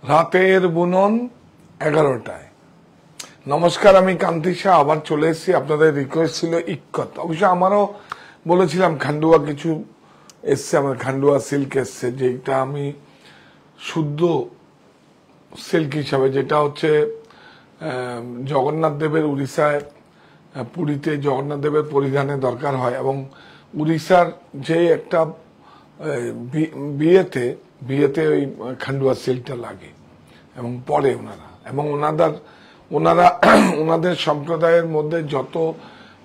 রাতের বুনন 11টায়। নমস্কার, আমি কান্তি শাহ আবার চলে এসেছি। আপনাদের রিকোয়েস্ট ছিল ইক্কত, অবশ্য আমারও বলেছিলাম খান্ডুয়া কিছু এসছে, আমার খান্ডুয়া সিল্ক এসছে, যেটা আমি শুদ্ধ সিল্ক হিসাবে, যেটা হচ্ছে জগন্নাথ দেবের উড়িষ্যায় পুরীতে জগন্নাথ দেবের পরিধানে দরকার হয়, এবং উড়িষ্যার যে একটা বিয়েতে ওই খান্ডুয়া সিল্কটা লাগে এবং পরে ওনারা, এবং ওনাদের সম্প্রদায়ের মধ্যে যত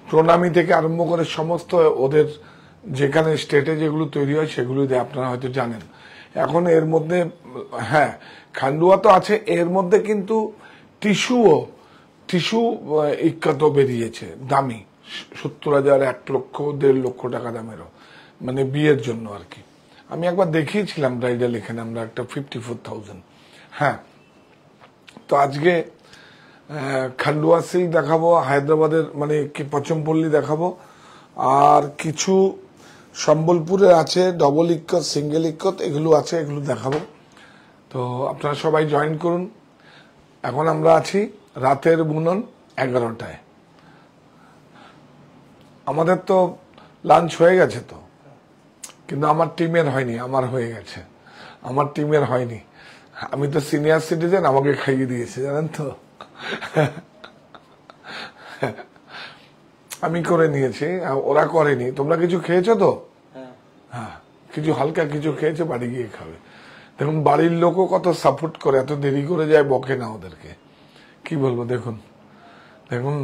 প্রণামী থেকে আরম্ভ করে সমস্ত ওদের যেখানে স্টেটে যেগুলো তৈরি হয় সেগুলো দিয়ে আপনারা হয়তো জানেন। এখন এর মধ্যে হ্যাঁ খান্ডুয়া তো আছে, এর মধ্যে কিন্তু টিস্যু ইক্কাত বেরিয়েছে দামি, 70,000, 1 লক্ষ, 1.5 লক্ষ টাকা দামেরও, মানে বিয়ের জন্য আর কি। আমি একবার দেখিয়েছিলাম ব্রাইডাল এখানে আমরা একটা 54,000। হ্যাঁ, তো আজকে খান্ডুয়া সিল্ক দেখাবো, হায়দ্রাবাদের মানে কি পচমপল্লী দেখাবো, আর কিছু সম্বলপুরে আছে ডবল ইক্কত, সিঙ্গেল ইক্কত, এগুলো আছে, এগুলো দেখাবো। তো আপনারা সবাই জয়েন করুন। এখন আমরা আছি রাতের বুনন 11টায়। আমাদের তো লাঞ্চ হয়ে গেছে তো, কিন্তু আমার টিমের হয়নি, আমার হয়ে গেছে, আমার টিমের হয়নি। আমি তো সিনিয়র সিটিজেন, আমাকে খাইয়ে দিয়েছে জানেন তো। আমি করে নিয়েছি, ওরা করেনি। তোমরা কিছু খেয়েছো তো? হ্যাঁ, কিছু হালকা কিছু খেয়েছে, বাড়ি গিয়ে খাবে। দেখুন বাড়ির লোকও কত সাপোর্ট করে, এত দেরি করে যায়, বকে না ওদেরকে। কি বলবো, দেখুন দেখুন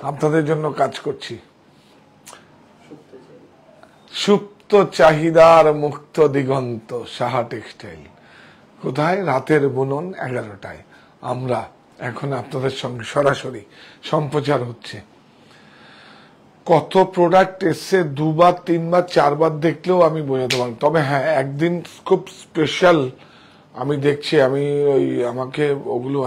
আপনাদের জন্য কাজ করছি। সুপ্ত চাহিদার মুক্ত দিগন্ত, সাহা টেক্সটাইল। কোথায়? রাতের বুনন 11টায়। আমরা এখন আপনাদের সঙ্গে সরাসরি সম্প্রচার হচ্ছে। কত প্রোডাক্ট এসছে, 2বার 3বার 4বার দেখলেও আমি বোঝাতে পারবো। তবে হ্যাঁ, একদিন খুব স্পেশাল আমি দেখছি, আমি ওই আমাকে ওগুলো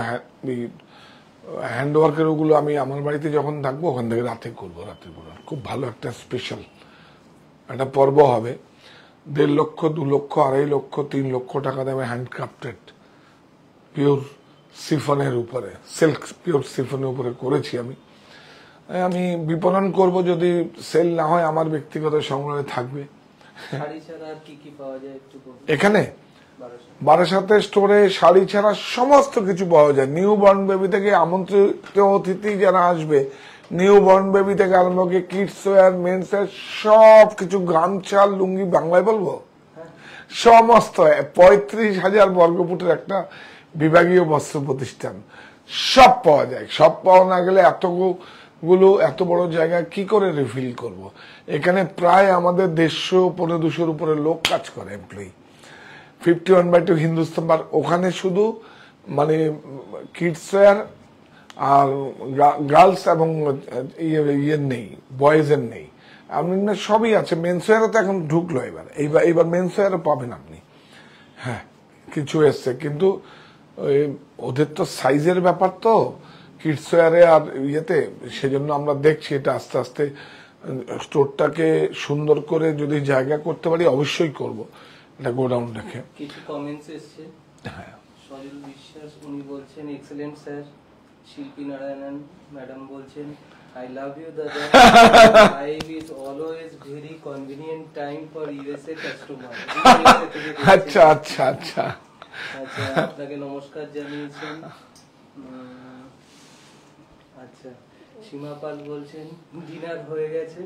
হ্যান্ডওয়ার্কের ওগুলো আমি আমার বাড়িতে যখন থাকবো ওখান থেকে রাতে করবো, রাতের বুনন খুব ভালো একটা স্পেশাল একটা পর্ব হবে। 1.5 লক্ষ, 2 লক্ষ, 2.5 লক্ষ, 3 লক্ষ টাকা দামে হ্যান্ডক্রাফটেড পিওর সিফনের উপরে, সিল্ক পিওর সিফনের উপরে করেছি আমি বিপণন করব। যদি সেল না হয় আমার ব্যক্তিগত সংগ্রহে থাকবে। এখানে বারাসাতে স্টোরে শাড়ি ছাড়া সমস্ত কিছু পাওয়া যায়। নিউ বর্ন বেবি থেকে আমন্ত্রিত অতিথি যারা আসবে, নিউ বর্ন বেবি থেকে আরম্ভ করে কিডস ওয়্যার, মেন্স ওয়্যার, সব কিছু, গামছা, লুঙ্গি, বাংলায় বলবো, সমস্ত 35,000 বর্গফুটের একটা বিভাগীয় বস্ত্র প্রতিষ্ঠান, সব পাওয়া যায়। সব পাওয়া না গেলে এতগুলো এত বড় জায়গা কি করে রিফিল করব। এখানে প্রায় আমাদের 150-200 উপরে লোক কাজ করে, এমপ্লয়ি। 51/2 হিন্দুস্তান বার, ওখানে শুধু মানে কিডস ওয়্যার আর গার্লস এবং ইয়ের নেই, বয়েজের নেই, আপনি সবই আছে। মেন্স ওয়্যারও তো এখন ঢুকলো, এইবার মেন্স ওয়্যারও পাবেন আপনি। হ্যাঁ, কিছু এসছে, কিন্তু ওদের তো সাইজের ব্যাপার, তো কিডস ওয়্যারে আর ইয়েতে, সেজন্য আমরা দেখছি এটা আস্তে আস্তে স্টোরটাকে সুন্দর করে যদি জায়গা করতে পারি অবশ্যই করব। এটা গোডাউন রেখে। কিছু কমেন্টস এসছে। হ্যাঁ, সজল বিশ্বাস উনি বলছেন এক্সেলেন্ট স্যার। শিল্পী নারায়ণন ম্যাডাম বলছেন I love you দাদা, life is always very convenient time for USA customer। আচ্ছা আচ্ছা আচ্ছা আচ্ছা, আপনাকে নমস্কার জানিয়েছেন। আচ্ছা, সীমা পাল বলছেন ডিনার হয়ে গেছে,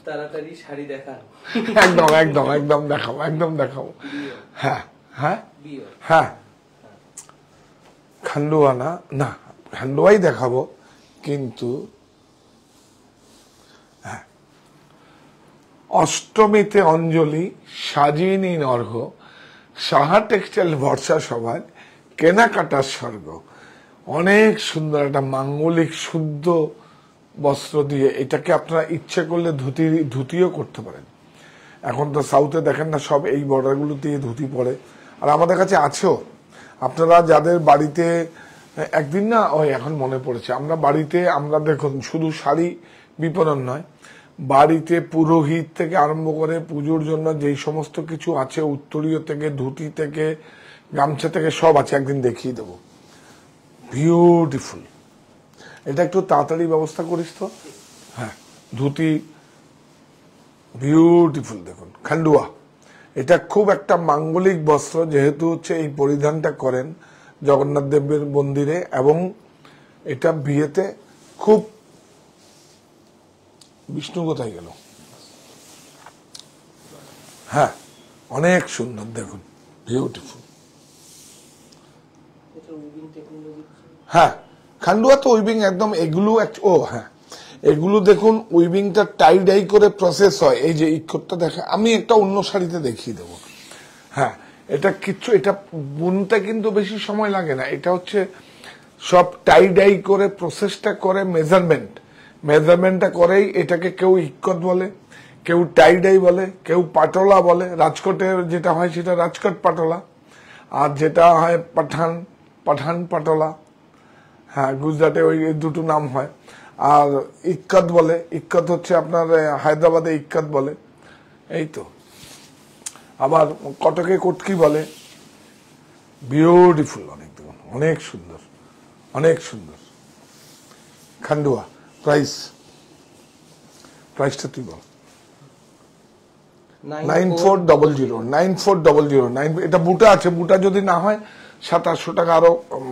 তাড়াতাড়ি শাড়ি দেখান। একদম একদম একদম দেখাবো, একদম দেখাবো। হ্যাঁ হ্যাঁ হ্যাঁ, খান্ডুয়া না, না খান্ডুয়াই দেখাবো, কিন্তু হ্যাঁ, অষ্টমীতে অঞ্জলি সাজিয়ে নিন অর্ঘ, সাহা টেক্সটাইল ভরসা সবার কেনাকাটার স্বর্গ। অনেক সুন্দর একটা মাঙ্গলিক শুদ্ধ বস্ত্র দিয়ে, এটাকে আপনারা ইচ্ছে করলে ধুতিও করতে পারেন। এখন তো সাউথে দেখেন না, সব এই বর্ডারগুলো দিয়ে ধুতি পরে, আর আমাদের কাছে আছেও। আপনারা যাদের বাড়িতে একদিন না, ওই এখন মনে পড়েছে, আমরা বাড়িতে, আমরা দেখুন শুধু শাড়ি বিপণন নয়, বাড়িতে পুরোহিত থেকে আরম্ভ করে পুজোর জন্য যেই সমস্ত কিছু আছে, উত্তরীয় থেকে ধুতি থেকে গামছা থেকে সব আছে, একদিন দেখিয়ে দেবো। বিউটিফুল। এটা একটু তাড়াতাড়ি ব্যবস্থা করিস তো। হ্যাঁ, ধুতি বিউটিফুল। দেখুন খান্ডুয়া, এটা খুব একটা মাঙ্গলিক বস্ত্র, যেহেতু হচ্ছে এই পরিধানটা করেন জগন্নাথ দেবের মন্দিরে, এবং এটা বিয়েতে খুব, বিষ্ণু কোথায় গেল, হ্যাঁ অনেক সুন্দর। দেখুন বিউটিফুল। হ্যাঁ, খান্ডুয়া তো উইভিং একদম, এগুলো ও হ্যাঁ, এগুলো দেখুন উইভিংটা টাই ডাই করে প্রসেস হয়। এই যে ইক্ষতটা দেখা, আমি একটা অন্য শাড়িতে দেখিয়ে দেবো। হ্যাঁ, এটা কিচ্ছু, এটা বুনতে কিন্তু বেশি সময় লাগে না। এটা হচ্ছে সব টাই ডাই করে প্রসেসটা করে, মেজারমেন্টটা করেই এটাকে কেউ ইক্কত বলে, কেউ টাই ডাই বলে, কেউ পাটোলা বলে। রাজকোটের যেটা হয় সেটা রাজকোট পাটোলা, আর যেটা হয় পাঠান পাটোলা। হ্যাঁ, গুজরাটে ওই দুটো নাম হয়। আর ইক্কত বলে, ইক্কত হচ্ছে আপনার হায়দ্রাবাদে ইক্কত বলে। এই তো, আবার কটকে কটকি বলে। বিউটিফুল, অনেক দেখুন, অনেক সুন্দর, অনেক সুন্দর। খান্ডুয়া প্রাইসটা তুই বল। 9400 এটা বুটা আছে, বুটা যদি না হয় 700-800 টাকা আরো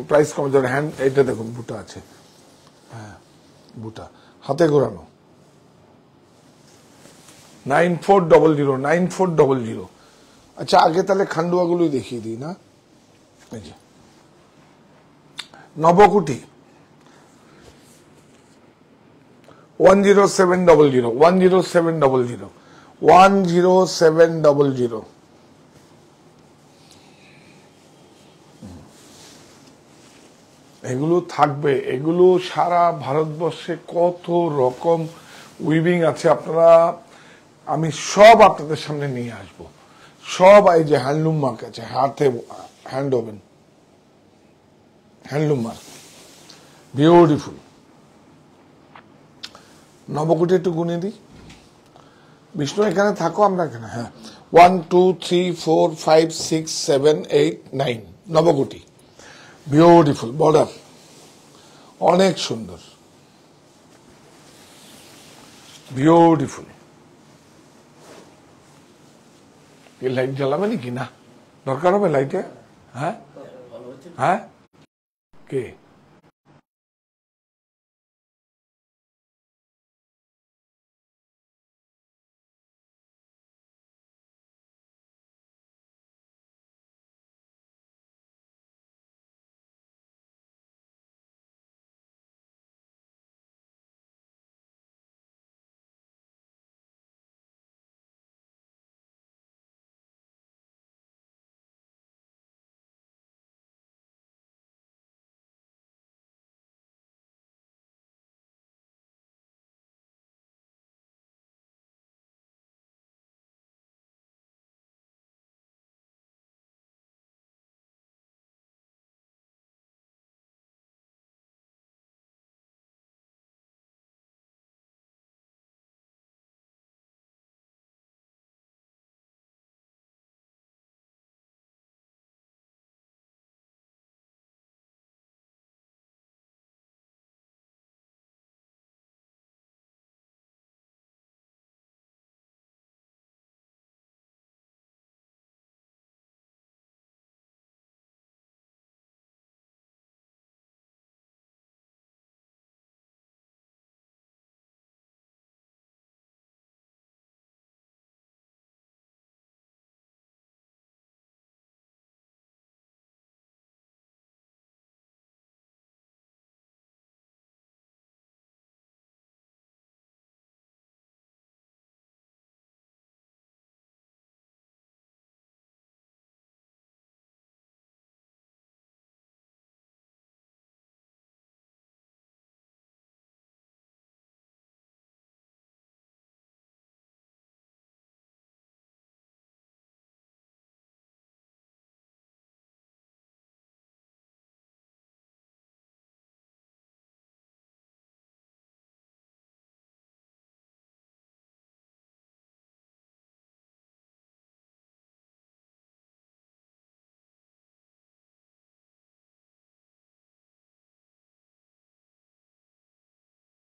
প্রাইস কমে যাবে। হ্যান্ড, এটা দেখুন বুটা আছে, হ্যাঁ বুটা হাতে ঘোরানো। 9400। আচ্ছা, আগে তাহলে খান্ডুয়া গুলোই দেখিয়ে দিই না। এই যে নবকুটি 10700। এগুলো থাকবে, এগুলো সারা ভারতবর্ষে কত রকম উইভিং আছে, আপনারা, আমি সব আপনাদের সামনে নিয়ে আসব। সব এই যে হ্যান্ডলুম মার্ক আছে, হাতে hand woven handloom mark, beautiful. নবকুটি একটু গুনে দিই। বিষ্ণু এখানে থাকো, আমরা এখানে। হ্যাঁ, 1 2 3 4 5 6 7 8 9 নবকুটি। বিউটিফুল বর্ডার, অনেক সুন্দর, বিউটিফুল। এই লাইট জ্বালাবে নাকি? না, দরকার হবে লাইটে। হ্যাঁ হ্যাঁ, কে